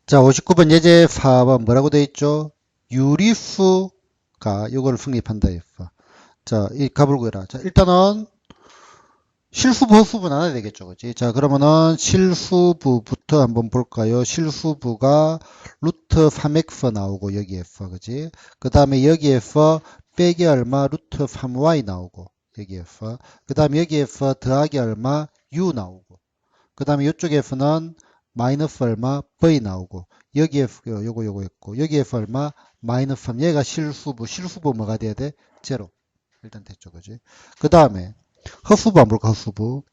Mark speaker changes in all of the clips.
Speaker 1: 자, 59번 예제 4번 뭐라고 되어 있죠? 유리수가 이거를 성립한다 했어. 자, 이 값을 구해라. 자, 일단은 실수부, 허수부 나눠야 되겠죠. 그지? 자, 그러면은 실수부부터 한번 볼까요? 실수부가 루트 3x 나오고 여기에서, 그지? 그 다음에 여기에서 빼기 얼마 루트 3y 나오고 여기에서. 그 다음에 여기에서 더하기 얼마 u 나오고. 그 다음에 이쪽에서는 마이너스 얼마 v 나오고 여기에서 요거 있고 여기에서 얼마 마이너스 3 얘가 실수부 뭐가 돼야 돼? 제로. 일단 됐죠. 그지? 그 다음에 허수부 한번 볼까? 허수부.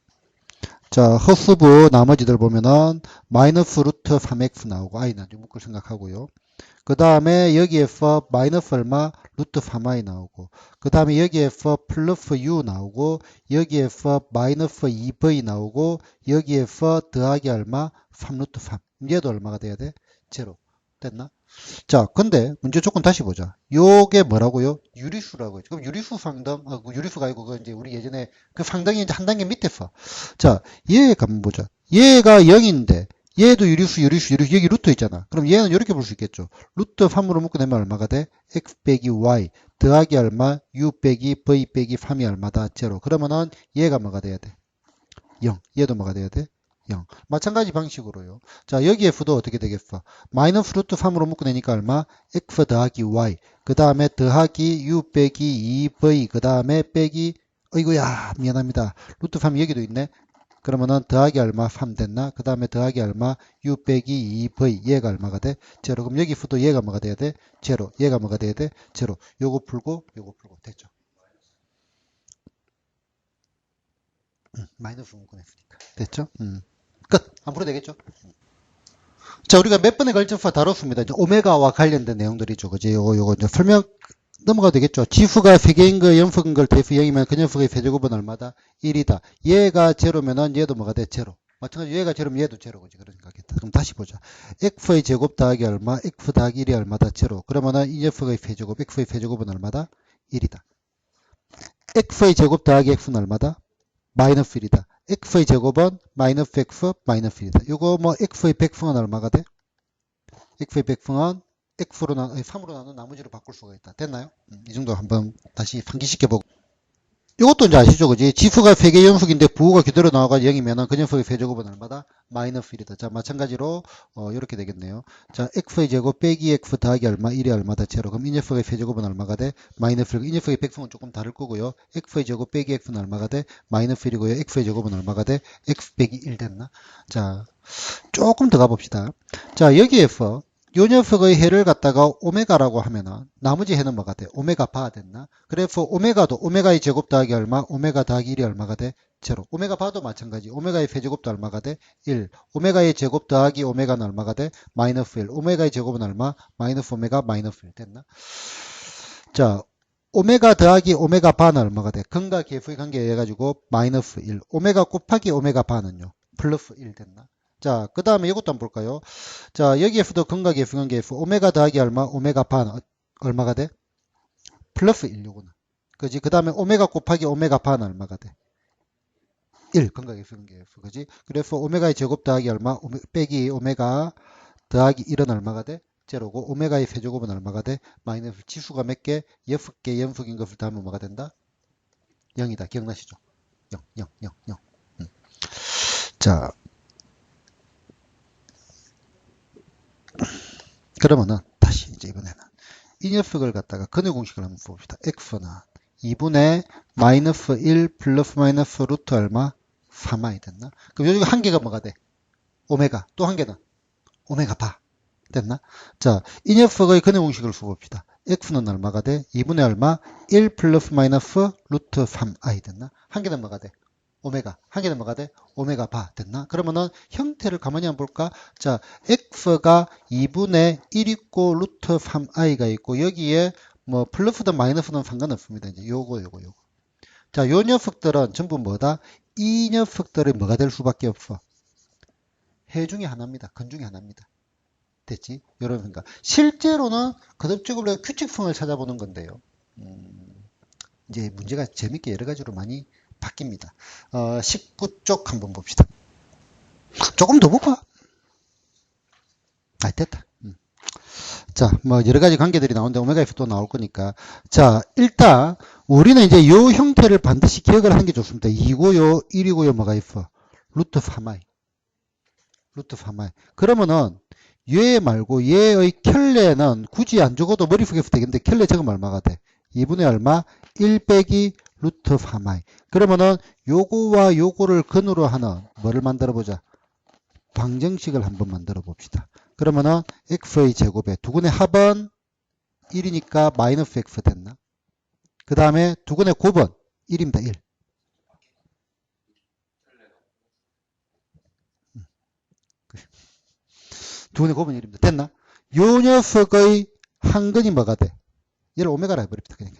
Speaker 1: 자, 허수부 나머지들 보면은 마이너스 루트 3x 나오고 i 나중에 묶을 생각하고요. 그 다음에 여기에서 마이너스 얼마 루트 3i 나오고 그 다음에 여기에서 플러스 u 나오고 여기에서 마이너스 2v 나오고 여기에서 더하기 얼마 3 루트 3 얘도 얼마가 돼야 돼? 제로. 됐나? 자, 근데 문제 조건 다시 보자. 요게 뭐라고요? 유리수라고요. 그럼 유리수 상등, 유리수가 아니고 그 이제 우리 예전에 그 상등이 이제 한 단계 밑에서. 자, 얘 한번 보자. 얘가 0인데 얘도 유리수 여기 루트 있잖아. 그럼 얘는 이렇게 볼 수 있겠죠. 루트 3으로 묶어내면 얼마가 돼? x 빼기 y 더하기 얼마? u 빼기 v 빼기 3이 얼마다? 제로. 그러면은 얘가 뭐가 돼야 돼? 0. 얘도 뭐가 돼야 돼? 0. 마찬가지 방식으로요. 자, 여기 f도 어떻게 되겠어? 마이너스 루트 3으로 묶어내니까 얼마? x 더하기 y. 그 다음에 더하기 u 빼기 2v. 그 다음에 빼기, 어이구야, 미안합니다. 루트 3이 여기도 있네. 그러면은 더하기 얼마? 3 됐나? 그 다음에 더하기 얼마? u 빼기 2v. 얘가 얼마가 돼? 제로. 그럼 여기 f도 얘가 뭐가 돼야 돼? 제로. 얘가 뭐가 돼야 돼? 제로. 요거 풀고 됐죠. 마이너스 묶어냈으니까. 됐죠? 끝. 안 풀어도 되겠죠? 자, 우리가 몇 번에 걸쳐서 다뤘습니다. 이제 오메가와 관련된 내용들이죠. 그지? 요거 이제 설명 넘어가도 되겠죠. 지수가 3개인 거 연속인 걸 대수 0이면 그 녀석의 세제곱은 얼마다? 1이다. 얘가 제로면은 얘도 뭐가 돼? 제로. 마찬가지로 얘가 제로면 얘도 제로지. 그런 생각했다. 그럼 다시 보자. x의 제곱 더하기 얼마? x 더하기 1이 얼마다? 제로. 그러면은 이 녀석의 세제곱, x의 세제곱은 얼마다? 1이다. x의 제곱 더하기 x는 얼마다? 마이너스 1이다. x의 제곱은 마이너스 x 마이너스 1이다. 이거 뭐 x의 백승은 얼마가 돼? x의 백승은 x로 3으로 나눈 나머지로 바꿀 수가 있다. 됐나요? 이 정도 한번 다시 상기시켜 보고. 이것도 이제 아시죠? 그지? 지수가 3개 연속인데 부호가 그대로 나와가지고 0이면은 그 녀석의 세제곱은 얼마다? 마이너스 1이다. 자, 마찬가지로, 이렇게 되겠네요. 자, x의 제곱 빼기 x 더하기 얼마? 1이 얼마다? 제로. 그럼 이 녀석의 세제곱은 얼마가 돼? 마이너스 1. 이 녀석의 백승은 조금 다를 거고요. x의 제곱 빼기 x는 얼마가 돼? 마이너스 1이고요. x의 제곱은 얼마가 돼? x 빼기 1 됐나? 자, 조금 더 가봅시다. 자, 여기에서 요 녀석의 해를 갖다가 오메가라고 하면은 나머지 해는 뭐가 돼? 오메가 바 됐나? 그래서 오메가도 오메가의 제곱 더하기 얼마? 오메가 더하기 1이 얼마가 돼? 제로. 오메가 바도 마찬가지. 오메가의 세제곱도 얼마가 돼? 1. 오메가의 제곱 더하기 오메가는 얼마가 돼? 마이너스 1. 오메가의 제곱은 얼마? 마이너스 오메가 마이너스 1 됐나? 자, 오메가 더하기 오메가 바는 얼마가 돼? 근과 계수의 관계에 의해 가지고 마이너스 1. 오메가 곱하기 오메가 바는요? 플러스 1 됐나? 자, 그 다음에 이것도 한번 볼까요? 자, 여기에서도 근과 계수 관계에서 오메가 더하기 얼마? 오메가 바는 얼마가 돼? 플러스 1 요거는. 그지? 그 다음에 오메가 곱하기 오메가 바는 얼마가 돼? 1. 근과 계수 관계에서. 그지? 그래서 오메가의 제곱 더하기 얼마? 빼기 오메가 더하기 1은 얼마가 돼? 제로고 오메가의 세제곱은 얼마가 돼? 마이너스 지수가 몇 개? 6개 연속인 것을 더하면 뭐가 된다? 0이다. 기억나시죠? 0, 0, 0, 0. 자, 그러면은 다시 이제 이번에는 이 녀석을 갖다가 근의 공식을 한번 봅시다. x는 2분의 마이너스 1 플러스 마이너스 루트 얼마? 3i 됐나? 그럼 요즘 한 개가 뭐가 돼? 오메가. 또 한 개는 오메가 바. 됐나? 자, 이 녀석의 근의 공식을 써봅시다. x는 얼마가 돼? 2분의 얼마? 1 플러스 마이너스 루트 3i 됐나? 한 개는 뭐가 돼? 오메가. 한 개는 뭐가 돼? 오메가 바 됐나? 그러면은 형태를 가만히 한번 볼까? 자, x가 2분의 1 있고 루트 3i가 있고 여기에 뭐 플러스든 마이너스든 상관없습니다. 이제 요거. 자, 요 녀석들은 전부 뭐다? 이 녀석들이 뭐가 될 수밖에 없어. 해 중에 하나입니다. 근 중에 하나입니다. 됐지? 이런 생각. 실제로는 거듭적으로 규칙성을 찾아보는 건데요. 이제 문제가 재밌게 여러 가지로 많이 바뀝니다. 19쪽 한번 봅시다. 조금 더 볼까? 아, 됐다. 자, 뭐 여러 가지 관계들이 나오는데 오메가 F 또 나올 거니까. 자, 일단 우리는 이제 요 형태를 반드시 기억을 하는 게 좋습니다. 2고요, 1이고요, 뭐가 F. 루트 3i. 루트 3i. 그러면은 얘 말고 얘의 켤레는 굳이 안 적어도 머리속에 F 되겠는데 켤레 적으면 얼마가 돼? 2분의 얼마? 1 빼기 루트 3i. 그러면은 요거와 요거를 근으로 하는 뭐를 만들어 보자. 방정식을 한번 만들어 봅시다. 그러면은 x의 제곱에 두근의 합은 1이니까 마이너스 x 됐나? 그 다음에 두근의 곱은 1입니다. 1. 두근의 곱은 1입니다. 됐나? 요 녀석의 한근이 뭐가 돼? 얘를 오메가라 해버립니다. 그냥.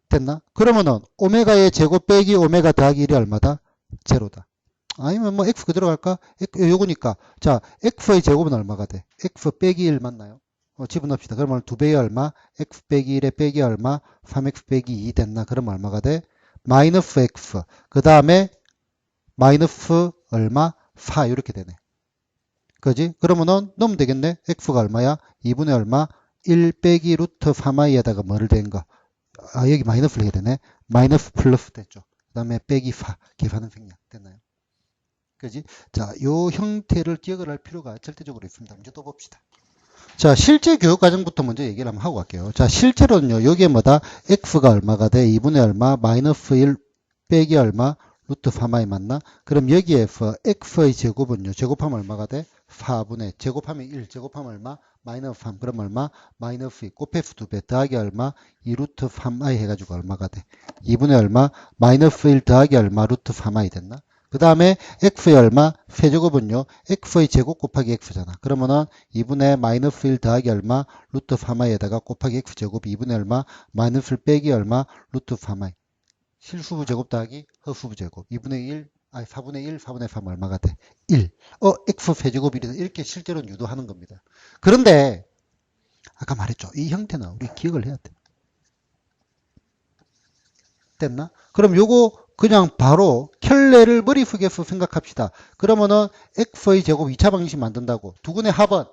Speaker 1: 됐나? 그러면은 오메가의 제곱 빼기 오메가 더하기 1이 얼마다? 제로다. 아니면 뭐 x 그대로 갈까? 요거니까. 자, x의 제곱은 얼마가 돼? x 빼기 1 맞나요? 집어넣읍시다. 그러면 2배의 얼마? x 빼기 1에 빼기 얼마? 3x 빼기 2 됐나? 그러면 얼마가 돼? 마이너스 x. 그 다음에 마이너스 얼마? 4 이렇게 되네. 그지? 그러면은 넣으면 되겠네. x가 얼마야? 2분의 얼마? 1 빼기 루트 3i에다가 뭐를 된 거? 아, 여기 마이너스를 해야 되네. 마이너스 플러스 됐죠. 그 다음에 빼기 4. 계산은 생략. 됐나요? 그지? 자, 요 형태를 기억을 할 필요가 절대적으로 있습니다. 문제 또 봅시다. 자, 실제 교육 과정부터 먼저 얘기를 한번 하고 갈게요. 자, 실제로는요, 여기에 뭐다? x가 얼마가 돼? 2분의 얼마? 마이너스 1 빼기 얼마? 루트 3i 맞나? 그럼 여기에서 x의 제곱은요, 제곱하면 얼마가 돼? 4분의, 제곱하면 1, 제곱하면 얼마? 마이너스 3, 그럼 얼마? 마이너스 2, 곱해서 2배, 더하기 얼마? 2 루트 3i 해가지고 얼마가 돼? 2분의 얼마? 마이너스 1 더하기 얼마? 루트 3i 됐나? 그 다음에 x의 얼마? 세제곱은요. x의 제곱 곱하기 x잖아. 그러면은 2분의 마이너스 1 더하기 얼마? 루트 3i에다가 곱하기 x제곱 2분의 얼마? 마이너스 1 빼기 얼마? 루트 3i. 실수부 제곱 더하기 허수부 제곱. 2분의 1, 아니 4분의 1, 4분의 3 얼마가 돼? 1. x 세제곱이 이렇게 실제로는 유도하는 겁니다. 그런데 아까 말했죠. 이 형태는 우리 기억을 해야 돼. 됐나? 그럼 요거 그냥 바로 켤레를 머리속에서 생각합시다. 그러면은 x의 제곱 2차 방정식 만든다고. 두근의 합은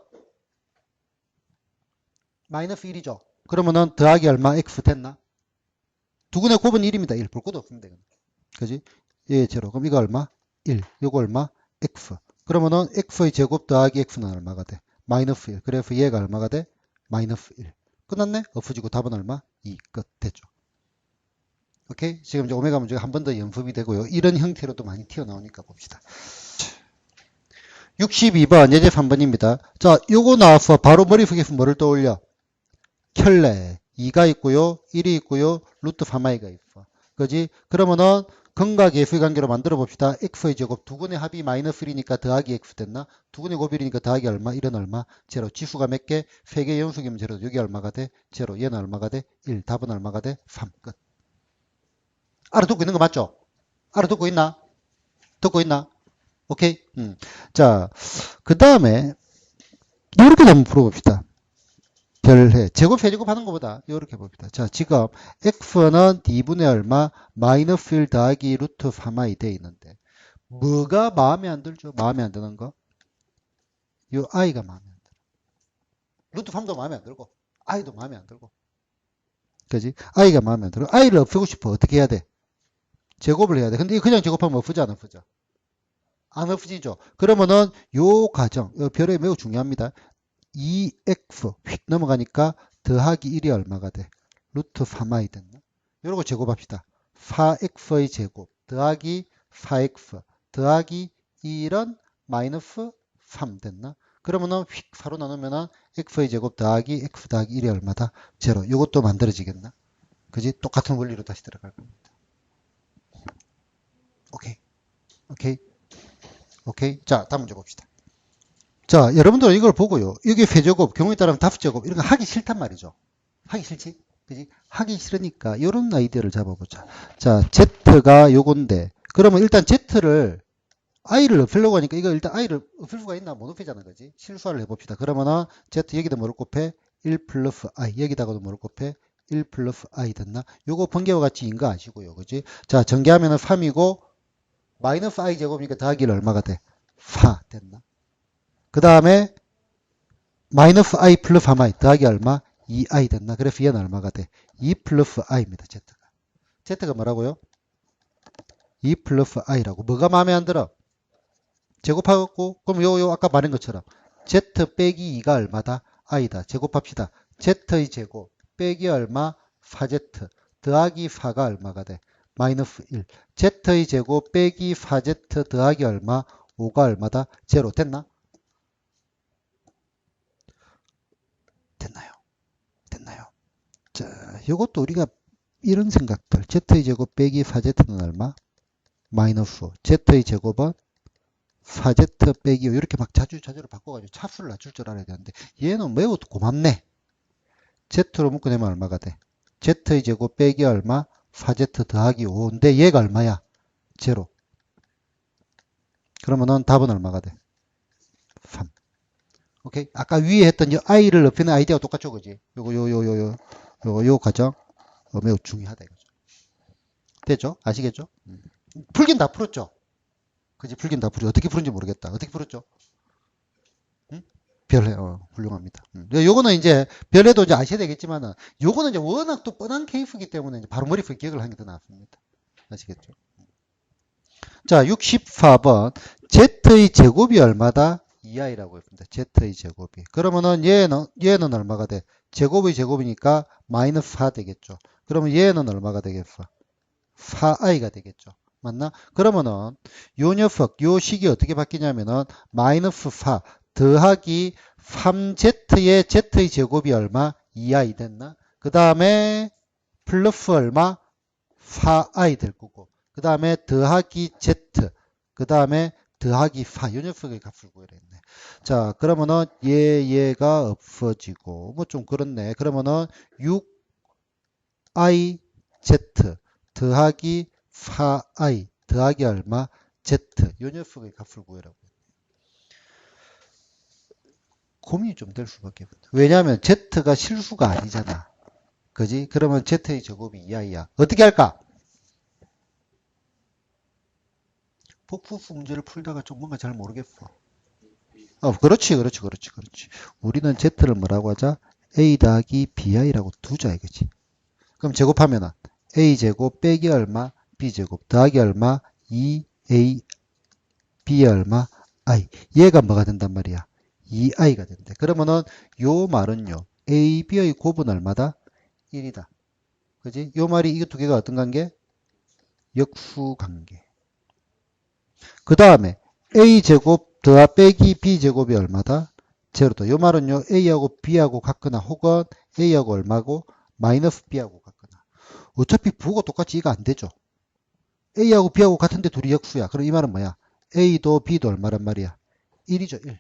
Speaker 1: 마이너스 1이죠. 그러면은 더하기 얼마? x 됐나? 두근의 곱은 1입니다. 1. 볼 것도 없습니다. 그지? 예, 제로. 그럼 이거 얼마? 1. 요거 얼마? x. 그러면은 x의 제곱 더하기 x는 얼마가 돼? 마이너스 1. 그래서 얘가 얼마가 돼? 마이너스 1. 끝났네? 없어지고 답은 얼마? 2. 끝. 됐죠. 오케이? 지금 이제 오메가 문제가 한 번 더 연습이 되고요. 이런 형태로도 많이 튀어나오니까 봅시다. 62번 예제 3번입니다. 자, 요거 나와서 바로 머릿속에서 뭐를 떠올려? 켤레 2가 있고요. 1이 있고요. 루트 3i가 있어. 그지? 그러면은 근과 계수의 관계로 만들어 봅시다. x의 제곱 두근의 합이 마이너스 1이니까 더하기 x 됐나? 두근의 곱이니까 더하기 얼마? 1은 얼마? 제로. 지수가 몇 개? 3개 연속이면 제로. 여기 얼마가 돼? 제로. 얘는 얼마가 돼? 1. 답은 얼마가 돼? 3. 끝. 알아듣고 있는 거 맞죠? 알아듣고 있나? 듣고 있나? 오케이? 자, 그 다음에, 이렇게 한번 풀어봅시다. 별해. 제곱, 세제곱 하는 것보다, 이렇게 봅시다. 자, 지금, x는 d분의 얼마? 마이너스 1 더하기 루트 3i 돼 있는데, 뭐가 마음에 안 들죠? 마음에 안 드는 거? 요 i가 마음에 안 들어. 루트 3도 마음에 안 들고, i도 마음에 안 들고. 그지? i가 마음에 안 들어. i를 없애고 싶어. 어떻게 해야 돼? 제곱을 해야 돼. 근데 이거 그냥 제곱하면 없어져, 안 없어져? 안 없어지죠. 그러면은 요 과정, 요 별에 매우 중요합니다. 2x 휙 넘어가니까 더하기 1이 얼마가 돼? 루트 3i 됐나? 요러고 제곱합시다. 4x의 제곱 더하기 4x 더하기 1은 마이너스 3 됐나? 그러면은 휙 4로 나누면은 x의 제곱 더하기 x 더하기 1이 얼마다? 제로. 요것도 만들어지겠나? 그지? 똑같은 원리로 다시 들어갈 겁니다. 오케이. 오케이. 오케이. 자, 다음 문제 봅시다. 자, 여러분들 이걸 보고요. 이게 세제곱, 경우에 따르면 다수제곱, 이런 거 하기 싫단 말이죠. 하기 싫지? 그지? 하기 싫으니까 이런 아이디어를 잡아보자. 자, Z가 요건데, 그러면 일단 Z를, I를 없애려고 하니까 이거 일단 I를 없앨 수가 있나? 못 없애잖아. 그지? 실수를 해봅시다. 그러면은 Z 여기다 뭐를 곱해? 1 플러스 I. 여기다가도 뭐를 곱해? 1 플러스 I 됐나? 요거 번개와 같이 인 거 아시고요. 그지? 자, 전개하면은 3이고, 마이너스 I 제곱이니까 더하기 1 얼마가 돼? 4 됐나? 그 다음에 마이너스 i 플러스 3i 더하기 얼마? 2i 됐나? 그래서 얘는 얼마가 돼? 2 플러스 i입니다. z가. z가 뭐라고요? 2 플러스 i라고. 뭐가 마음에 안 들어? 제곱하고 그럼 요 아까 말한 것처럼 z 빼기 2가 얼마다? i다. 제곱합시다. z의 제곱 빼기 얼마? 4z 더하기 4가 얼마가 돼? 마이너스 1. z의 제곱 빼기 4z 더하기 얼마? 5가 얼마다? 제로. 됐나? 됐나요? 됐나요? 자, 요것도 우리가 이런 생각들. z의 제곱 빼기 4z는 얼마? 마이너스 5. z의 제곱은 4z 빼기 5. 이렇게 막 자주로 바꿔가지고 차수를 낮출 줄 알아야 되는데 얘는 매우 고맙네. z로 묶어내면 얼마가 돼? z의 제곱 빼기 얼마? 4z 더하기 5인데 얘가 얼마야? 제로. 그러면은 답은 얼마가 돼? 3. 오케이? 아까 위에 했던 이 i를 높이는 아이디어가 똑같죠, 그지? 요 과정 매우 중요하다 이거죠. 됐죠? 아시겠죠? 풀긴 다 풀었죠? 그지? 풀긴 다 풀었죠. 어떻게 푸는지 모르겠다. 어떻게 풀었죠? 응? 별해, 훌륭합니다. 요거는 이제 별해도 이제 아셔야 되겠지만은 요거는 이제 워낙 또 뻔한 케이스이기 때문에 이제 바로 머릿속에 기억을 하는 게 더 낫습니다. 아시겠죠? 자, 64번. z의 제곱이 얼마다? 2i라고 했습니다. z의 제곱이. 그러면은 얘는 얼마가 돼? 제곱의 제곱이니까 마이너스 4 되겠죠. 그러면 얘는 얼마가 되겠어? 4i가 되겠죠. 맞나? 그러면은 요 녀석, 요 식이 어떻게 바뀌냐면은 마이너스 4 더하기 3z의 z의 제곱이 얼마? 2i 됐나? 그 다음에 플러스 얼마? 4i 될 거고. 그 다음에 더하기 z. 그 다음에 더하기 4. 요 녀석의 값을 구해야 했네. 자, 그러면은 얘가 없어지고 뭐 좀 그렇네. 그러면은 6i z 더하기 4i 더하기 얼마? z. 요 녀석의 값을 구해라고. 고민이 좀 될 수밖에 없다. 왜냐하면 z가 실수가 아니잖아. 그지? 그러면 z의 제곱이 2i야. 어떻게 할까? 복수수 문제를 풀다가 좀 뭔가 잘 모르겠어. 그렇지. 우리는 z를 뭐라고 하자? a 더하기 bi라고 두자 이거지. 그럼 제곱하면은 a 제곱 빼기 얼마? b 제곱 더하기 얼마? 2a b 얼마? i. 얘가 뭐가 된단 말이야? 2i가 된대. 그러면은 요 말은요. a, b의 곱은 얼마다? 1이다. 그지? 요 말이 이 두 개가 어떤 관계? 역수관계. 그 다음에 a제곱 더하 빼기 b제곱이 얼마다? 제로다. 요 말은요. a하고 b하고 같거나 혹은 a하고 얼마고? 마이너스 b하고 같거나. 어차피 부호가 똑같이 이거 안 되죠. a하고 b하고 같은데 둘이 역수야. 그럼 이 말은 뭐야? a도 b도 얼마란 말이야? 1이죠. 1.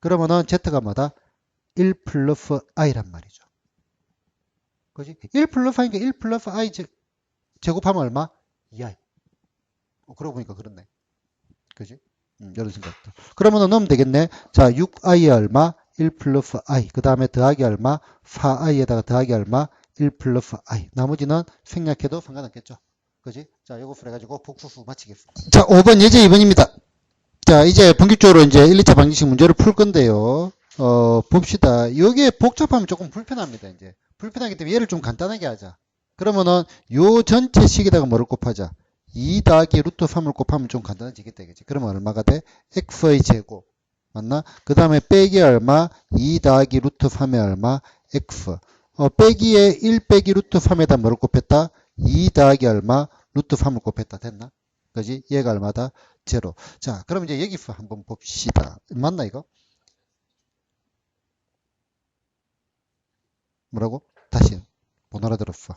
Speaker 1: 그러면은 z가 뭐다? 1 플러스 i란 말이죠. 그지? 1 플러스 i니까 1 플러스 i 제곱하면 얼마? 2i. 그러고 보니까 그렇네. 그지? 이런 생각도. 그러면 넣으면 되겠네. 자, 6i에 얼마? 1 플러스 i. 그 다음에 더하기 얼마? 4i에다가 더하기 얼마? 1 플러스 i. 나머지는 생략해도 상관없겠죠. 그지? 자, 요거 풀어가지고 복수수 마치겠습니다. 자, 5번 예제 2번입니다. 자, 이제 본격적으로 이제 1, 2차 방정식 문제를 풀 건데요. 봅시다. 요게 복잡하면 조금 불편합니다. 이제. 불편하기 때문에 얘를 좀 간단하게 하자. 그러면은 요 전체 식에다가 뭐를 곱하자? 2 더하기 루트 3을 곱하면 좀 간단해지겠다. 그치? 그러면 얼마가 돼? x의 제곱. 맞나? 그 다음에 빼기 얼마? 2 더하기 루트 3의 얼마? x. 빼기에 1 빼기 루트 3에다 뭐를 곱했다? 2 더하기 얼마? 루트 3을 곱했다. 됐나? 그지? 얘가 얼마다? 제로. 자, 그럼 이제 여기서 한번 봅시다. 맞나, 이거? 뭐라고? 다시. 못 알아들었어.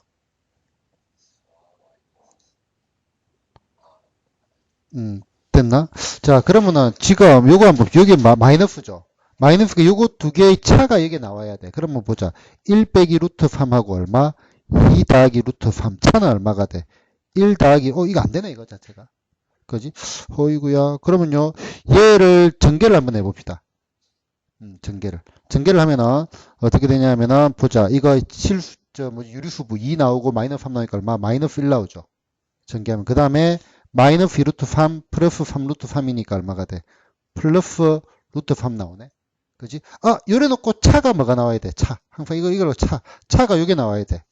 Speaker 1: 됐나? 자, 그러면은 지금 요거 한번, 여기 마이너스죠? 마이너스가 요거 두 개의 차가 여기 나와야 돼. 그러면 보자. 1 빼기 루트 3하고 얼마? 2 더하기 루트 3. 차는 얼마가 돼? 1 더하기, 이거 안 되네, 이거 자체가. 그지? 어이구야. 그러면요, 얘를 전개를 한번 해봅시다. 전개를 하면은, 어떻게 되냐면은, 보자. 이거 유리수부 2 나오고 마이너스 3 나오니까 얼마? 마이너스 1 나오죠. 전개하면. 그 다음에, 마이너스 2 루트 3 플러스 3 루트 3이니까 얼마가 돼? 플러스 루트 3 나오네. 그지? 요래 놓고 차가 뭐가 나와야 돼? 차. 항상 이걸로 차가 요게 나와야 돼.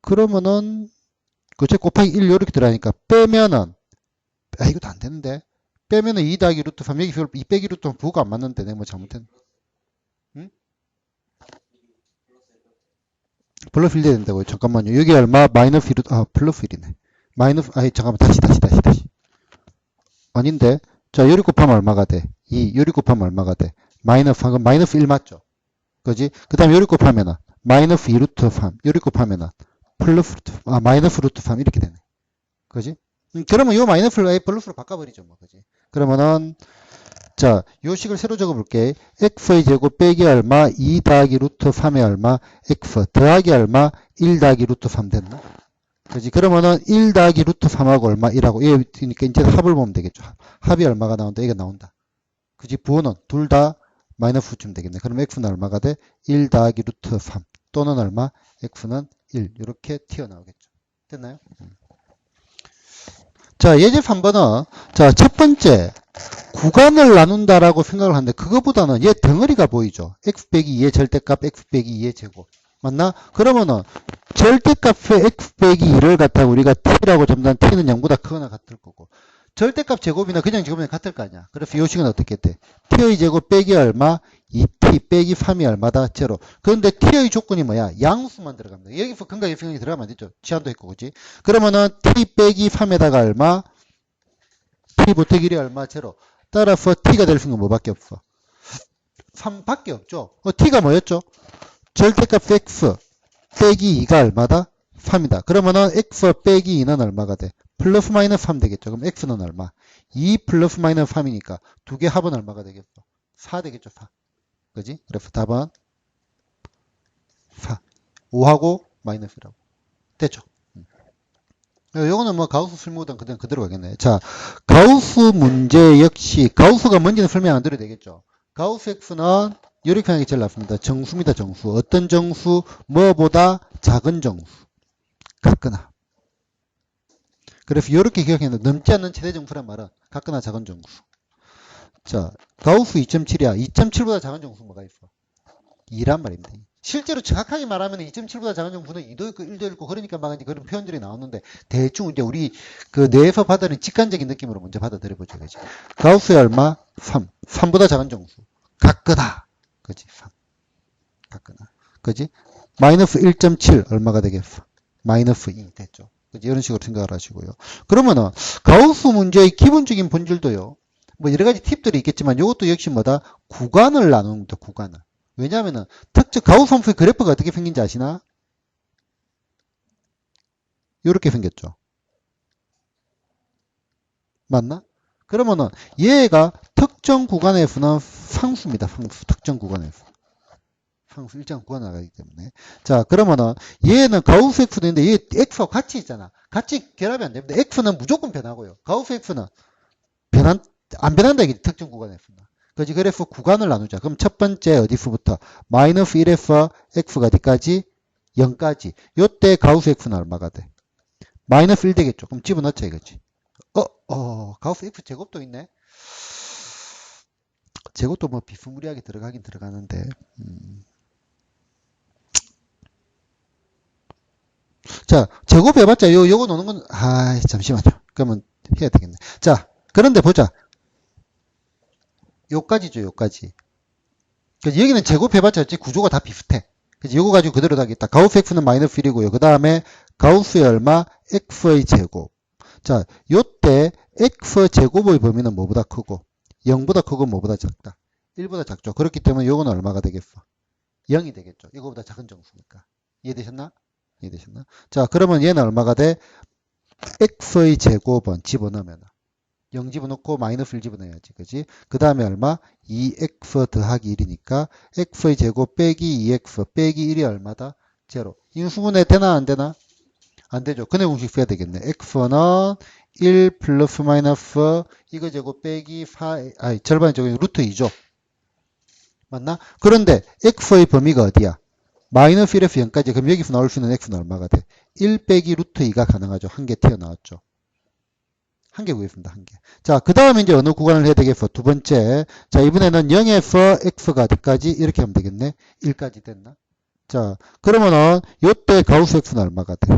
Speaker 1: 그러면은, 그치? 곱하기 1 요렇게 들어가니까 빼면은, 이것도 안 되는데. 빼면은 2 더하기 루트 3. 여기 2 빼기 루트 3 부호가 안 맞는데. 내가 뭐 잘못했네. 응? 플러스 1 돼야 된다고요. 잠깐만요. 여기 얼마? 마이너스 1 루트, 플러스 1이네. 마이너스, 잠깐만. 다시. 아닌데. 자, 요리 곱하면 얼마가 돼? 2. 요리 곱하면 얼마가 돼? 마이너스 3. 그럼 마이너스 1 맞죠? 그지? 그 다음에 요리 곱하면은, 마이너스 2 루트 3. 요리 곱하면은, 마이너스 루트 3. 이렇게 되네. 그지? 그러면 요 마이너스를 플러스로 바꿔버리죠. 뭐. 그지? 그러면은, 자, 요 식을 새로 적어볼게. x의 제곱 빼기 얼마? 2 더하기 루트 3의 얼마? x 더하기 얼마? 1 더하기 루트 3 됐나? 그지? 그러면은 1 더하기 루트 3하고 얼마? 1하고. 그러니까 이제 합을 보면 되겠죠. 합이 얼마가 나온다? 이게 나온다. 그지? 부호는 둘 다 마이너스 쯤 되겠네. 그럼 x는 얼마가 돼? 1 더하기 루트 3 또는 얼마? x는 1. 이렇게 튀어나오겠죠. 됐나요? 자, 예제 3번은 자, 첫 번째 구간을 나눈다라고 생각을 하는데 그거보다는 얘 덩어리가 보이죠. x 빼기 2의 절대값 x 빼기 2의 제곱. 맞나? 그러면은 절대값의 x 빼기 2를 갖다가 우리가 t라고 잡는 t는 0보다 크거나 같을 거고 절대값 제곱이나 그냥 제곱이나 같을 거 아니야. 그래서 이 식은 어떻게 돼? t의 제곱 빼기 얼마? 2t 빼기 3이 얼마다? 제로. 그런데 t의 조건이 뭐야? 양수만 들어갑니다. 여기서 근각 if용이 들어가면 안 되죠. 치환도 있고, 그지? 그러면은 t 빼기 3에다가 얼마? t 보태기 1이 얼마? 제로. 따라서 t가 될 수 있는 건 뭐밖에 없어? 3밖에 없죠. t가 뭐였죠? 절대값 x 빼기 2가 얼마다? 3이다. 그러면은 x 빼기 2는 얼마가 돼? 플러스 마이너스 3 되겠죠. 그럼 x는 얼마? 2 플러스 마이너스 3이니까 두 개 합은 얼마가 되겠어? 4 되겠죠. 4. 그지? 그래서 답은 4. 5하고 마이너스라고. 됐죠? 요거는 뭐 가우스 설명보단 그냥 그대로 가겠네. 자, 가우스 문제 역시 가우스가 뭔지는 설명 안 드려도 되겠죠. 가우스 x는 이렇게 하는 게 제일 낫습니다. 정수입니다. 정수. 어떤 정수? 뭐보다 작은 정수. 같거나. 그래서 이렇게 기억해야 돼. 넘지 않는 최대 정수란 말은 같거나 작은 정수. 자, 가우스 2.7이야. 2.7보다 작은 정수 뭐가 있어? 2란 말입니다. 실제로 정확하게 말하면 2.7보다 작은 정수는 2도 있고 1도 있고 그러니까 막 이제 그런 표현들이 나오는데 대충 이제 우리 그 뇌에서 받아들이는 직관적인 느낌으로 먼저 받아들여 보죠. 그지? 가우스의 얼마? 3. 3보다 작은 정수. 같거나. 그지? 3. 같거나. 그지? 마이너스 1.7 얼마가 되겠어? 마이너스 2 됐죠. 그지? 이런 식으로 생각을 하시고요. 그러면은 가우스 문제의 기본적인 본질도요. 뭐 여러 가지 팁들이 있겠지만 이것도 역시 뭐다? 구간을 나누는 것도 구간을. 왜냐하면은 특정 가우스 함수의 그래프가 어떻게 생긴지 아시나? 이렇게 생겼죠. 맞나? 그러면은 얘가 특정 구간에서는 상수입니다. 상수. 특정 구간에서. 상수 일정 구간 나가기 때문에. 자, 그러면은 얘는 가우스 x도 있는데 얘 x와 같이 있잖아. 같이 결합이 안 됩니다. x는 무조건 변하고요. 가우스 x는 안 변한다 이게 특정 구간에서는. 그지? 그래서 구간을 나누자. 그럼 첫 번째 어디서부터? 마이너스 1에서 x가 어디까지? 0까지. 요때 가우스 x는 얼마가 돼? 마이너스 1 되겠죠. 그럼 집어넣자 이거지. 가우스 x 제곱도 있네. 제곱도 뭐 비스무리하게 들어가긴 들어가는데. 자, 제곱해봤자 요거 노는 건 잠시만요. 그러면 해야 되겠네. 자, 그런데 보자. 요까지죠, 요까지. 그래서 여기는 제곱해봤자 구조가 다 비슷해. 그래서 요거 가지고 그대로 하겠다. 가우스 x는 마이너스 1이고요. 그 다음에 가우스의 얼마? x의 제곱. 자, 요때 x 제곱의 범위는 뭐보다 크고 0보다 크고 뭐보다 작다? 1보다 작죠. 그렇기 때문에 요거는 얼마가 되겠어? 0이 되겠죠. 이거보다 작은 정수니까. 이해되셨나? 이해되셨나? 자, 그러면 얘는 얼마가 돼? x의 제곱은 집어넣으면 0 집어넣고 마이너스 1 집어넣어야지. 그지? 그 다음에 얼마? 2x 더하기 1이니까 x의 제곱 빼기 2x 빼기 1이 얼마다? 제로. 인수분해 되나 안 되나? 안 되죠. 근해 공식 써야 되겠네. x는 1 플러스 마이너스 이거 제곱 빼기 4, 절반이 저기 루트 2죠. 맞나? 그런데 x의 범위가 어디야? 마이너스 1에서 0까지. 그럼 여기서 나올 수 있는 x는 얼마가 돼? 1 빼기 루트 2가 가능하죠. 한 개 튀어나왔죠. 한 개 구했습니다. 한 개. 자, 그 다음에 이제 어느 구간을 해야 되겠어? 두 번째. 자, 이번에는 0에서 x가 어디까지? 이렇게 하면 되겠네. 1까지 됐나? 자, 그러면은 요때 가우스 x는 얼마가 돼?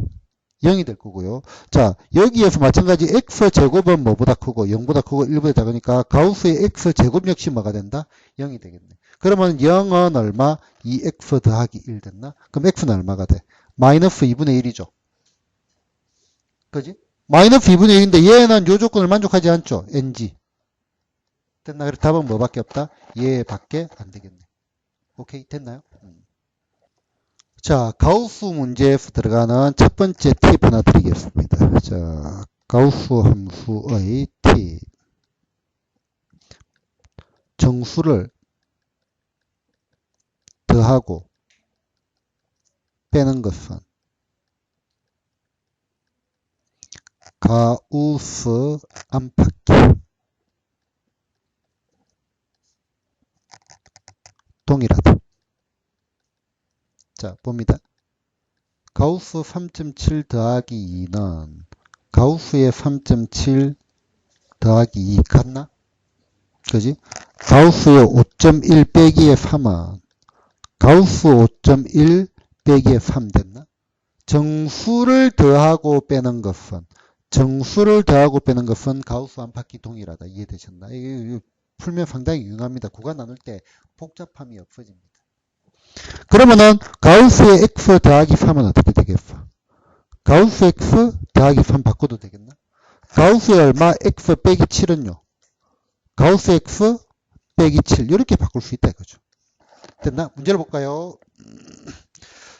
Speaker 1: 0이 될 거고요. 자, 여기에서 마찬가지 x제곱은 뭐보다 크고 0보다 크고 1보다 작으니까 가우스의 x제곱 역시 뭐가 된다? 0이 되겠네. 그러면 0은 얼마? 2x 더하기 1 됐나? 그럼 x는 얼마가 돼? 마이너스 2분의 1이죠. 그지? 마이너스 2분의 1인데 얘는 요 조건을 만족하지 않죠. ng. 됐나? 그래서 답은 뭐밖에 없다? 얘밖에 안 되겠네. 오케이, 됐나요? 자, 가우스 문제에서 들어가는 첫 번째 팁 하나 드리겠습니다. 자, 가우스 함수의 팁. 정수를 더하고 빼는 것은 가우스 안팎이 동일하다. 자, 봅니다. 가우스 3.7 더하기 2는 가우스의 3.7 더하기 2 같나? 그지? 가우스의 5.1 빼기의 3은 가우스 5.1 빼기의 3 됐나? 정수를 더하고 빼는 것은 가우스 안팎이 동일하다. 이해되셨나? 이거 풀면 상당히 유용합니다. 구간 나눌 때 복잡함이 없어집니다. 그러면은 가우스의 x 더하기 3은 어떻게 되겠어? 가우스 x 더하기 3 바꿔도 되겠나? 가우스의 얼마? x 빼기 7은요. 가우스 x 빼기 7 이렇게 바꿀 수 있다 이거죠. 됐나? 문제를 볼까요?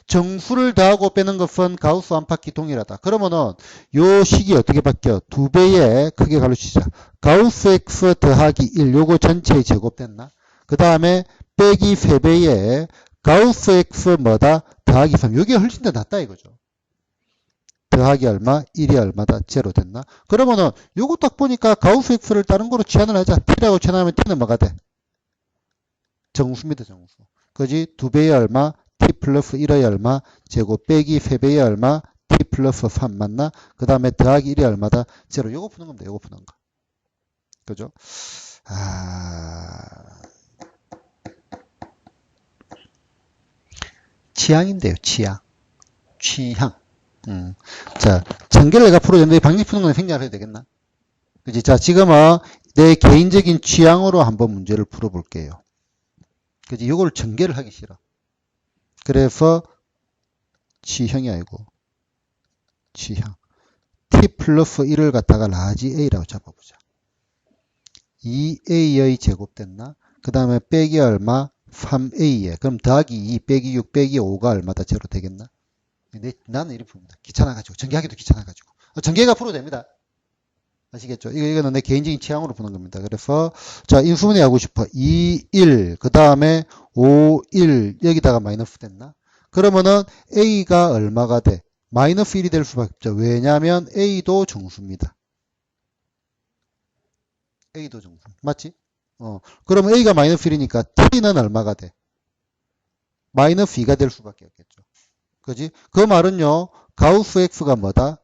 Speaker 1: 정수를 더하고 빼는 것은 가우스 안팎이 동일하다. 그러면은 요 식이 어떻게 바뀌어? 2배의 크게 가로치자. 가우스 x 더하기 1 요거 전체의 제곱 됐나? 그 다음에 빼기 3배의 가우스 x 뭐다? 더하기 3. 요게 훨씬 더 낫다 이거죠. 더하기 얼마? 1이 얼마다? 제로 됐나? 그러면은 요거 딱 보니까 가우스 x를 다른 거로 치환을 하자. t라고 치환하면 t는 뭐가 돼? 정수입니다. 정수. 그지? 2배의 얼마? t 플러스 1의 얼마? 제곱 빼기 3배의 얼마? t 플러스 3 맞나? 그 다음에 더하기 1이 얼마다? 제로. 요거 푸는 겁니다. 요거 푸는 거. 그죠? 취향인데요. 취향. 자, 전개를 내가 풀어줬는데 방식 푸는 건 생략을 해도 되겠나? 그지? 자, 지금은 내 개인적인 취향으로 한번 문제를 풀어볼게요. 그지? 요걸 전개를 하기 싫어. 그래서 취향이 아니고 취향. t 플러스 1을 갖다가 라지 a라고 잡아보자. 2a의 제곱 됐나? 그 다음에 빼기 얼마? 3a에. 그럼 더하기 2 빼기 6 빼기 5가 얼마다 제로 되겠나? 나는 이렇게 풉니다. 귀찮아가지고. 전개하기도 귀찮아가지고. 전개가 풀어도 됩니다. 아시겠죠? 이거는 내 개인적인 취향으로 푸는 겁니다. 그래서, 자, 인수분해 하고 싶어. 2, 1, 그 다음에 5, 1, 여기다가 마이너스 됐나? 그러면은 A가 얼마가 돼? 마이너스 1이 될 수밖에 없죠. 왜냐하면 A도 정수입니다. A도 정수. 맞지? 그러면 A가 마이너스 1이니까 T는 얼마가 돼? 마이너스 2가 될 수밖에 없겠죠. 그지? 그 말은요, 가우스 X가 뭐다?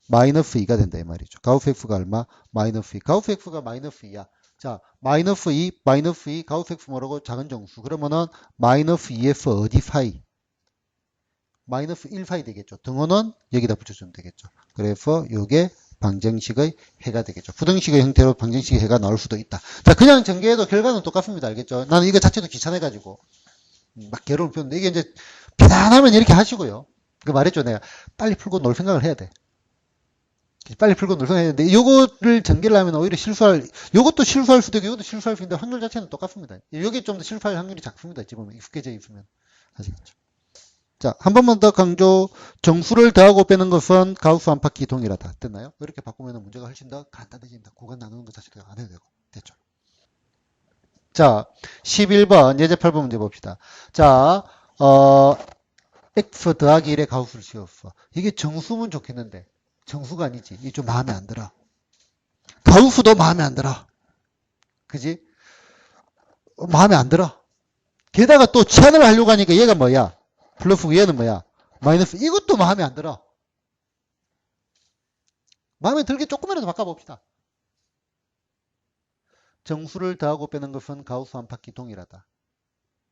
Speaker 1: 마이너스 2가 된다 이 말이죠. 가우스 X가 얼마? 마이너스 2. 가우스 X가 마이너스 2야. 자, 마이너스 2, 마이너스 2, 가우스 X 뭐라고? 작은 정수. 그러면은 마이너스 2에서 어디 사이? 마이너스 1 사이 되겠죠. 등호는 여기다 붙여주면 되겠죠. 그래서 요게 방정식의 해가 되겠죠. 부등식의 형태로 방정식의 해가 나올 수도 있다. 자, 그냥 전개해도 결과는 똑같습니다. 알겠죠? 나는 이거 자체도 귀찮아가지고 막 괴로울 필요없는데 이게 이제 편안하면 이렇게 하시고요. 그 말했죠. 내가 빨리 풀고 놀 생각을 해야 돼. 빨리 풀고 놀 생각을 해야 되는데 요거를 전개를 하면 오히려 요것도 실수할 수도 있고 이것도 실수할 수 있는데 확률 자체는 똑같습니다. 요게 좀 더 실수할 확률이 작습니다. 지금 익숙해져 있으면. 아시겠죠? 자, 한 번만 더 강조. 정수를 더하고 빼는 것은 가우스 안팎이 동일하다. 됐나요? 이렇게 바꾸면 문제가 훨씬 더 간단해집니다. 구간 나누는 것 자체도 안 해도 되고. 됐죠? 자, 11번 예제 8번 문제 봅시다. 자, x 더하기 1의 가우스를 씌웠어. 이게 정수면 좋겠는데 정수가 아니지. 이게 좀 마음에 안 들어. 가우스도 마음에 안 들어. 그지? 마음에 안 들어. 게다가 또 치환을 하려고 하니까 얘가 뭐야? 플러스 얘는 뭐야? 마이너스. 이것도 마음에 안 들어. 마음에 들게 조금이라도 바꿔봅시다. 정수를 더하고 빼는 것은 가우스 완파키 동일하다.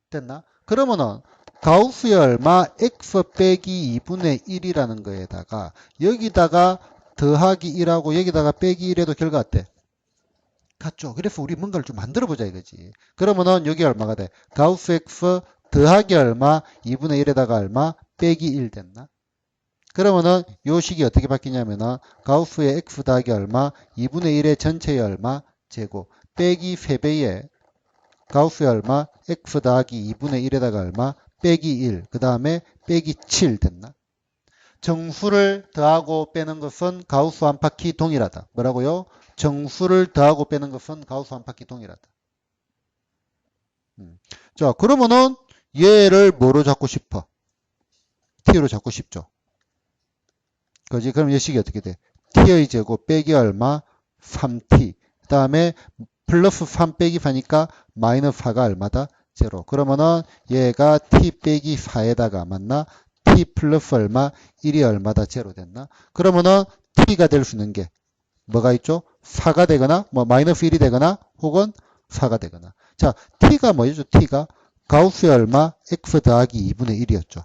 Speaker 1: 됐나? 그러면은 가우스의 얼마 x 빼기 2분의 1이라는 거에다가 여기다가 더하기 1하고 여기다가 빼기 1해도 결과 어때? 같죠? 그래서 우리 뭔가를 좀 만들어 보자 이거지. 그러면은 여기 얼마가 돼? 가우스 x 더하기 얼마 2분의 1에다가 얼마 빼기 1 됐나? 그러면은 요 식이 어떻게 바뀌냐면은 가우스의 x 더하기 얼마 2분의 1의 전체의 얼마 제곱 빼기 3배의 가우스의 얼마 x 더하기 2분의 1에다가 얼마 빼기 1 그 다음에 빼기 7 됐나? 정수를 더하고 빼는 것은 가우스 완파키 동일하다. 뭐라고요? 정수를 더하고 빼는 것은 가우스 완파키 동일하다. 자, 그러면은 얘를 뭐로 잡고 싶어? t로 잡고 싶죠. 그지? 그럼 이 식이 어떻게 돼? t의 제곱 빼기 얼마? 3t. 그 다음에 플러스 3 빼기 4니까 마이너스 4가 얼마다? 0. 그러면은 얘가 t 빼기 4에다가 맞나? t 플러스 얼마? 1이 얼마다? 0 됐나? 그러면은 t가 될 수 있는 게 뭐가 있죠? 4가 되거나 뭐 마이너스 1이 되거나 혹은 4가 되거나. 자, t가 뭐였죠? t가 가우스의 얼마? x 더하기 2분의 1이었죠.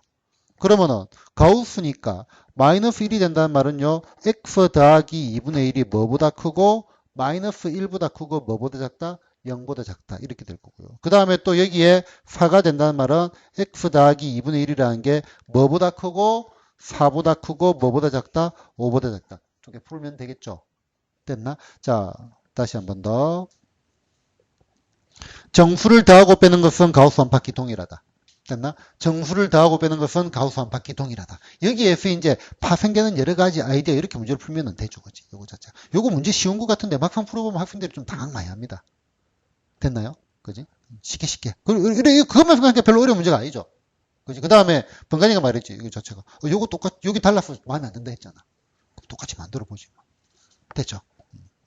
Speaker 1: 그러면은 가우스니까 마이너스 1이 된다는 말은요. x 더하기 2분의 1이 뭐보다 크고 마이너스 1보다 크고 뭐보다 작다? 0보다 작다. 이렇게 될 거고요. 그 다음에 또 여기에 4가 된다는 말은 x 더하기 2분의 1이라는 게 뭐보다 크고 4보다 크고 뭐보다 작다? 5보다 작다. 이렇게 풀면 되겠죠. 됐나? 자, 다시 한 번 더. 정수를 더하고 빼는 것은 가우스 완파키 동일하다. 됐나? 정수를 더하고 빼는 것은 가우스 완파키 동일하다. 여기에서 이제 파생되는 여러 가지 아이디어 이렇게 문제를 풀면 되죠. 그치? 요거 자체. 요거 문제 쉬운 것 같은데 막상 풀어보면 학생들이 좀 당황 많이 합니다. 됐나요? 그지? 쉽게. 그것만 생각하니까 별로 어려운 문제가 아니죠. 그지? 그 다음에 번간이가 말했지. 이거 자체가. 요거 여기 달라서 마음에 안 든다 했잖아. 똑같이 만들어 보지. 됐죠?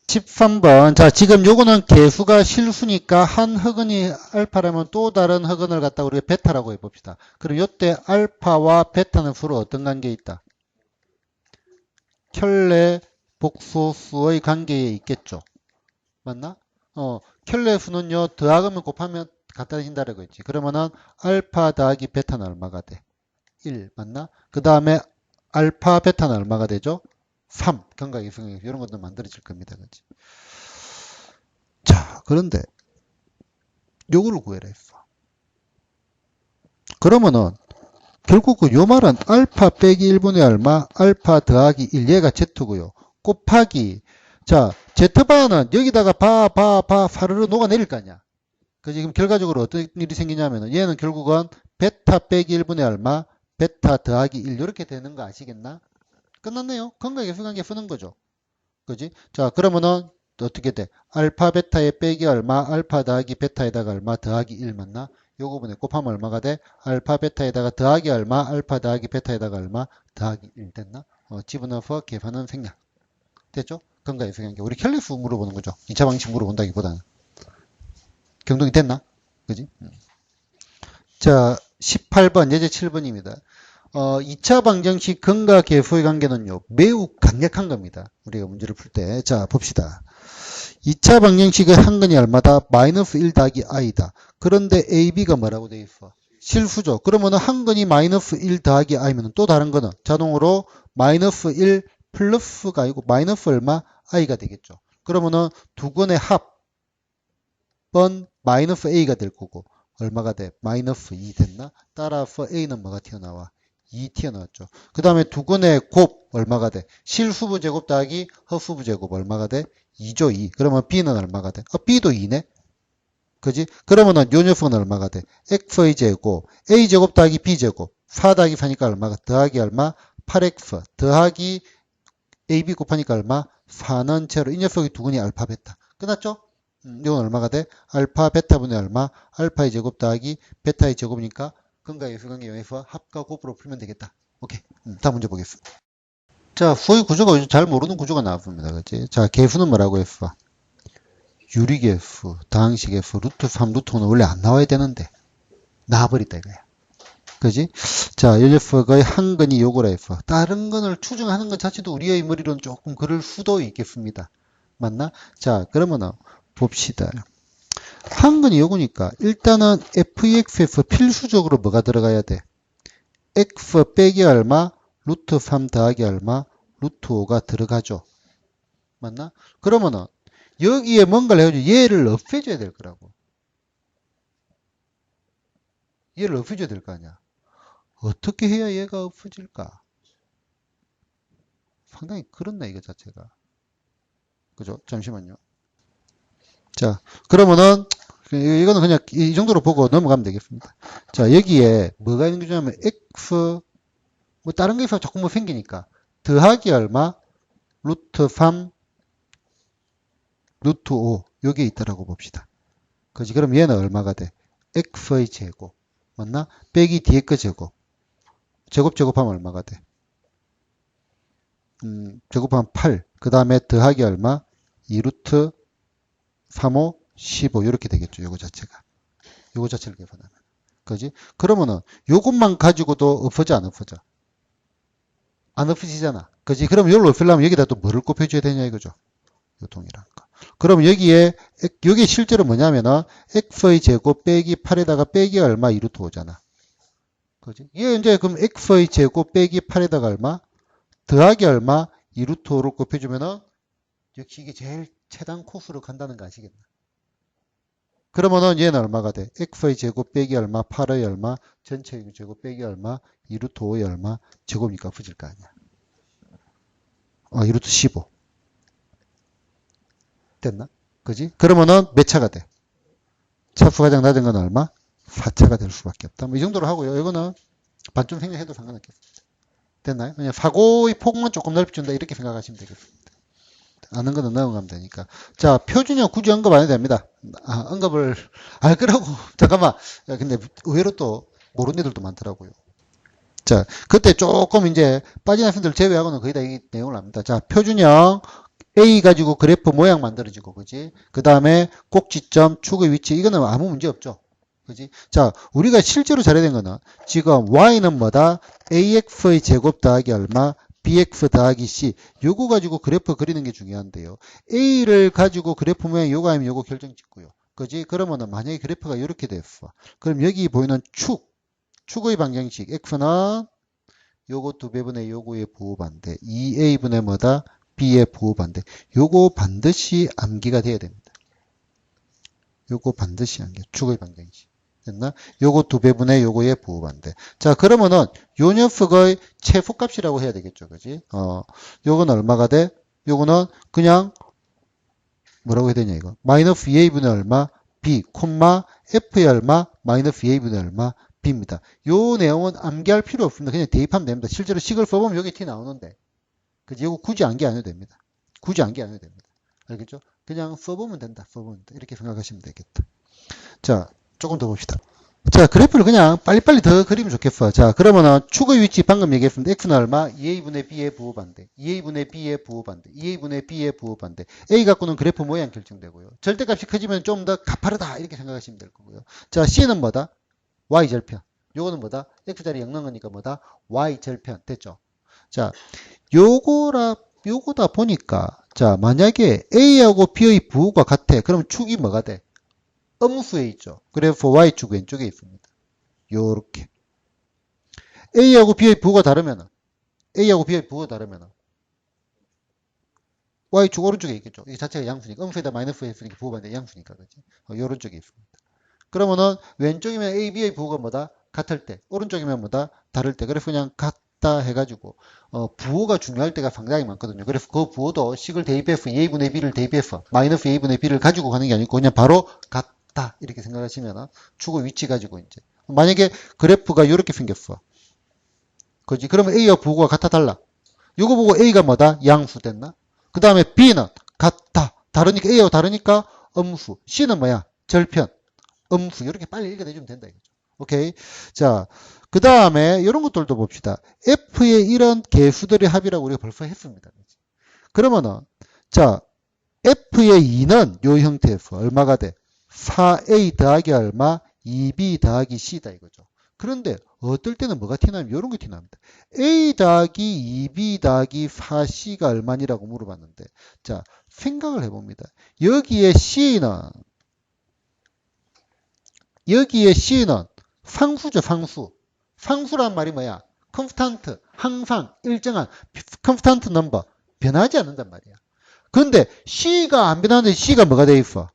Speaker 1: 13번. 자, 지금 요거는 개수가 실수니까 한 흑은이 알파라면 또 다른 흑은을 갖다 우리가 베타라고 해봅시다. 그럼 요때 알파와 베타는 서로 어떤 관계에 있다? 켤레 복소수의 관계에 있겠죠. 맞나? 켤레 수는요, 더하면 곱하면 같아진다라고 했지. 그러면은 알파 더하기 베타는 얼마가 돼? 1. 맞나? 그 다음에 알파 베타는 얼마가 되죠? 3. 경각의 성형 이런 것도 만들어질 겁니다. 그치? 자, 그런데 요거를 구해라 했어. 그러면은 결국 요 말은 알파 빼기 1분의 얼마? 알파 더하기 1 얘가 Z고요. 곱하기 자, Z바는 여기다가 파르르 녹아내릴 거 아니야. 그 지금 결과적으로 어떤 일이 생기냐면은 얘는 결국은 베타 빼기 1분의 얼마? 베타 더하기 1 이렇게 되는 거 아시겠나? 끝났네요. 건강계수관계 쓰는 거죠. 그지? 자, 그러면은 어떻게 돼? 알파 베타의 빼기 얼마? 알파 더하기 베타에다가 얼마? 더하기 1 맞나? 요 부분에 곱하면 얼마가 돼? 알파 베타에다가 더하기 얼마? 알파 더하기 베타에다가 얼마? 더하기 1 됐나? 집어넣어서 계산은 생략. 됐죠? 건강계수관계. 우리 켈레수 물어보는 거죠. 2차 방식 물어본다기보다는. 경동이 됐나? 그지? 자, 18번, 예제 7번입니다. 2차 방정식 근과 계수의 관계는요, 매우 강력한 겁니다. 우리가 문제를 풀 때. 자, 봅시다. 2차 방정식의 한 근이 얼마다? 마이너스 1 더하기 i다. 그런데 AB가 뭐라고 돼 있어? 실수죠. 그러면은 한 근이 마이너스 1 더하기 i면 또 다른 거는 자동으로 마이너스 1 플러스가 아니고 마이너스 얼마? i가 되겠죠. 그러면은 두 근의 합은 마이너스 a가 될 거고, 얼마가 돼? 마이너스 2 됐나? 따라서 a는 뭐가 튀어나와? 2 튀어나왔죠. 그 다음에 두 근의 곱 얼마가 돼? 실수부 제곱 더하기 허수부 제곱 얼마가 돼? 2죠 2. 그러면 b는 얼마가 돼? b도 2네? 그지? 그러면은 요 녀석은 얼마가 돼? x의 제곱 a 제곱 더하기 b 제곱 4 더하기 4니까 얼마가? 더하기 얼마? 8x 더하기 ab 곱하니까 얼마? 4는 제로. 이 녀석이 두 근이 알파 베타. 끝났죠? 이건 얼마가 돼? 알파 베타분의 얼마? 알파의 제곱 더하기 베타의 제곱이니까 근과 예수관계 이용해서 합과 곱으로 풀면 되겠다. 오케이. 다음 문제 보겠습니다. 자, 소위 구조가 요즘 잘 모르는 구조가 나왔습니다. 그치? 자, 계수는 뭐라고 했어? 유리계수, 다항식계수, 루트 3, 루트 5는 원래 안 나와야 되는데 나와버렸다 이거야. 그지? 자, 이 녀석의 한 근이 요거라 했어. 다른 근을 추정하는 것 자체도 우리의 머리로는 조금 그럴 수도 있겠습니다. 맞나? 자, 그러면은 봅시다. 한근이 요거니까 일단은 fx에서 필수적으로 뭐가 들어가야 돼? x 빼기 얼마? 루트 3 더하기 얼마? 루트 5가 들어가죠. 맞나? 그러면은 여기에 뭔가를 해가지고 얘를 없애줘야 될 거라고. 얘를 없애줘야 될 거 아니야. 어떻게 해야 얘가 없어질까? 상당히 그렇네, 이거 자체가. 그죠? 잠시만요. 자, 그러면은, 이거는 그냥 이 정도로 보고 넘어가면 되겠습니다. 자, 여기에 뭐가 있는 거냐면, x, 뭐 다른 게 있어 자꾸 뭐 생기니까. 더하기 얼마? 루트 3, 루트 5. 요게 있다라고 봅시다. 그지? 그럼 얘는 얼마가 돼? x의 제곱. 맞나? 빼기 뒤에 거 제곱. 제곱하면 얼마가 돼? 제곱하면 8. 그 다음에 더하기 얼마? 2루트 3호 15 이렇게 되겠죠. 요거 자체가. 요거 자체를 계산하면. 그지? 그러면은 요것만 가지고도 없어져 안 없어져? 안 없어지잖아. 그지? 그럼 요걸 없애려면 여기다 또 뭐를 곱해줘야 되냐 이거죠. 요 동이라는 거. 그럼 여기에 여기 실제로 뭐냐면은 x의 제곱 빼기 8에다가 빼기 얼마 2루트 5잖아. 그지? 이게 이제 그럼 x의 제곱 빼기 8에다가 얼마? 더하기 얼마? 2루트 5를 곱해주면은 역시 이게 제일 최단 코스로 간다는 거 아시겠나? 그러면은 얘는 얼마가 돼? x의 제곱 빼기 얼마? 8의 얼마? 전체의 제곱 빼기 얼마? 2루트 5의 얼마? 제곱이니까 없어질 거 아니야. 2루트 15. 됐나? 그지? 그러면은 몇 차가 돼? 차수 가장 낮은 건 얼마? 4차가 될 수밖에 없다. 뭐 이 정도로 하고요. 이거는 반쯤 생략해도 상관없겠습니다. 됐나요? 그냥 사고의 폭만 조금 넓혀준다 이렇게 생각하시면 되겠습니다. 아는 거는 넘어가면 되니까. 자, 표준형 굳이 언급 안 해도 됩니다. 언급을 알 거라고. 잠깐만. 야, 근데 의외로 또 모르는 애들도 많더라고요. 자, 그때 조금 이제 빠진 학생들 제외하고는 거의 다 이 내용을 압니다. 자, 표준형 A 가지고 그래프 모양 만들어지고, 그지? 그 다음에 꼭지점, 축의 위치, 이거는 아무 문제 없죠. 그지? 자, 우리가 실제로 잘해야 되는 거는 지금 Y는 뭐다? AX의 제곱 더하기 얼마? BX 더하기 C. 요거 가지고 그래프 그리는 게 중요한데요. A를 가지고 그래프 모양 요거 아니면 요거 결정 짓고요. 그지? 그러면은 만약에 그래프가 이렇게 됐어. 그럼 여기 보이는 축의 방정식. X는 요거 2배분의 요거의 부호반대. 2A분의 뭐다? B의 부호반대. 요거 반드시 암기가 돼야 됩니다. 요거 반드시 암기. 축의 방정식. 됐나? 요거 2배분의 요거의 부호반대. 자, 그러면은 요 녀석의 최소값이라고 해야 되겠죠. 그지? 요건 얼마가 돼? 요거는 그냥 뭐라고 해야 되냐 이거. 마이너스 2a분의 얼마? b, 콤마 f의 얼마? 마이너스 2a분의 얼마? b입니다. 요 내용은 암기할 필요 없습니다. 그냥 대입하면 됩니다. 실제로 식을 써보면 여기 티 나오는데. 그지? 요거 굳이 암기 안 해도 됩니다. 굳이 암기 안 해도 됩니다. 알겠죠? 그냥 써보면 된다. 써보면 된다. 이렇게 생각하시면 되겠다. 자, 조금 더 봅시다. 자, 그래프를 그냥 빨리빨리 더 그리면 좋겠어. 자, 그러면은 축의 위치 방금 얘기했습니다. x는 얼마? 2a분의 b의 부호반대. 2a분의 b의 부호반대. 2a분의 b의 부호반대. a 갖고는 그래프 모양 결정되고요. 절대값이 커지면 좀 더 가파르다 이렇게 생각하시면 될 거고요. 자, c는 뭐다? y절편. 요거는 뭐다? x자리 0 넣은 거니까 뭐다? y절편. 됐죠? 자, 요거다 보니까 자, 만약에 a하고 b의 부호가 같아. 그럼 축이 뭐가 돼? 음수에 있죠. 그래프 y축 왼쪽에 있습니다. 요렇게. A하고 B의 부호가 다르면은, y축 오른쪽에 있겠죠. 이 자체가 양수니까. 음수에다 마이너스 했으니까 부호가 돼 양수니까. 그렇지? 요런 쪽에 있습니다. 그러면은 왼쪽이면 A, B의 부호가 뭐다? 같을 때. 오른쪽이면 뭐다? 다를 때. 그래서 그냥 같다 해가지고, 부호가 중요할 때가 상당히 많거든요. 그래서 그 부호도 식을 대입해서 A분의 B를 대입해서 마이너스 A분의 B를 가지고 가는 게 아니고 그냥 바로 같다. 이렇게 생각하시면 축의 위치 가지고 이제. 만약에 그래프가 이렇게 생겼어. 그지? 그러면 A와 부호가 같아 달라. 이거 보고 A가 뭐다? 양수 됐나? 그 다음에 B는 같다. 다르니까 A와 다르니까 음수. C는 뭐야? 절편. 음수. 이렇게 빨리 읽어내주면 된다 이거죠. 오케이. 자, 그 다음에 이런 것들도 봅시다. F의 이런 개수들의 합이라고 우리가 벌써 했습니다. 그러면은 자, F의 2는 요 형태에서 얼마가 돼? 4A 더하기 얼마? 2B 더하기 C다 이거죠. 그런데 어떨 때는 뭐가 티나면 이런 게 티납니다. A 더하기 2B 더하기 4C가 얼마니라고 물어봤는데 자 생각을 해봅니다. 여기에 C는 여기에 C는 상수죠, 상수. 상수란 말이 뭐야? 컨스탄트, 항상 일정한 컨스탄트 넘버, 변하지 않는단 말이야. 그런데 C가 안 변하는데 C가 뭐가 돼 있어?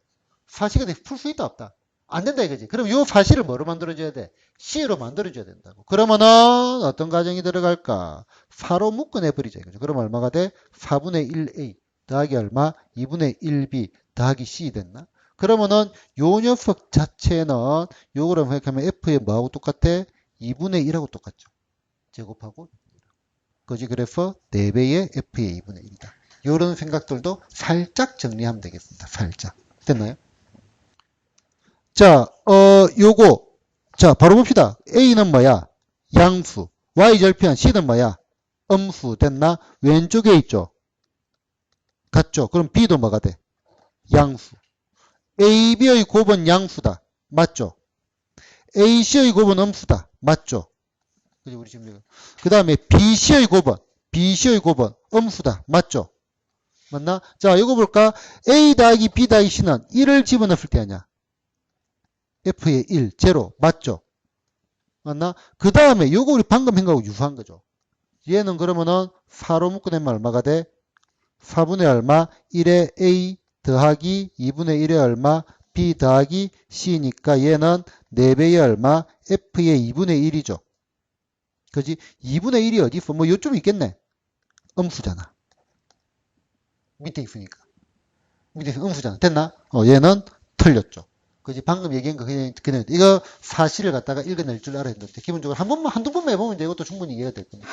Speaker 1: 사시가 돼 풀 수 있다 없다? 안 된다 이거지. 그럼 이 사시를 뭐로 만들어줘야 돼? C로 만들어줘야 된다고. 그러면은 어떤 가정이 들어갈까? 4로 묶어내버리자 이거죠. 그럼 얼마가 돼? 4분의 1A 더하기 얼마? 2분의 1B 더하기 C 됐나? 그러면은 요 녀석 자체는 요거를 생각하면 F에 뭐하고 똑같아? 2분의 1하고 똑같죠. 제곱하고 그지. 그래서 4배의 F의 2분의 1이다. 요런 생각들도 살짝 정리하면 되겠습니다. 살짝. 됐나요? 자, 요거. 자, 바로 봅시다. A는 뭐야? 양수. Y절편 C는 뭐야? 음수. 됐나? 왼쪽에 있죠? 같죠? 그럼 B도 뭐가 돼? 양수. AB의 곱은 양수다. 맞죠? AC의 곱은 음수다. 맞죠? 그죠? 우리 지금 그 다음에 BC의 곱은 음수다. 맞죠? 맞나? 자, 이거 볼까? A 더하기 B 더하기 C는 1을 집어넣을 때 아니야. F의 1, 제로. 맞죠? 맞나? 그 다음에 요거 우리 방금 한 거하고 유사한 거죠. 얘는 그러면은 4로 묶어내면 얼마가 돼? 4분의 얼마? 1의 A 더하기 2분의 1의 얼마? B 더하기 C니까 얘는 4배의 얼마? F의 2분의 1이죠. 그지? 2분의 1이 어디 있어? 뭐 요쯤 있겠네. 음수잖아. 밑에 있으니까. 밑에 있으면 음수잖아. 됐나? 얘는 틀렸죠. 그지? 방금 얘기한 거 그냥 이거 사실을 갖다가 읽어낼 줄 알아야 되는데 기본적으로 한 번만 한두 번만 해보면 이제 이것도 충분히 이해가 될 겁니다.